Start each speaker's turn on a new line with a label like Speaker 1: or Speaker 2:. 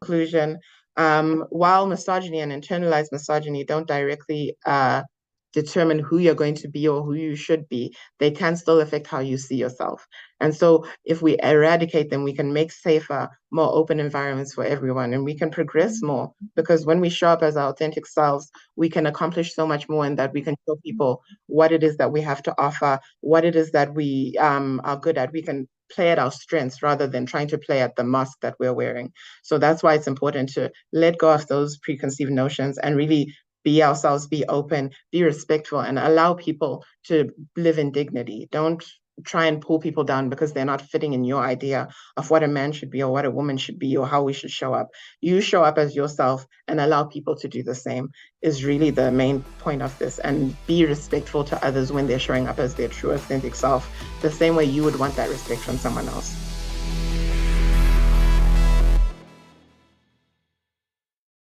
Speaker 1: conclusion, while misogyny and internalized misogyny don't directly determine who you're going to be or who you should be, they can still affect how you see yourself. And so if we eradicate them, we can make safer, more open environments for everyone, and we can progress more, because when we show up as our authentic selves, we can accomplish so much more, in that we can show people what it is that we have to offer, what it is that we are good at. We can play at our strengths rather than trying to play at the mask that we're wearing. So that's why it's important to let go of those preconceived notions and really be ourselves, be open, be respectful, and allow people to live in dignity. Don't try and pull people down because they're not fitting in your idea of what a man should be or what a woman should be or how we should show up. You show up as yourself and allow people to do the same is really the main point of this. And be respectful to others when they're showing up as their true authentic self, the same way you would want that respect from someone else.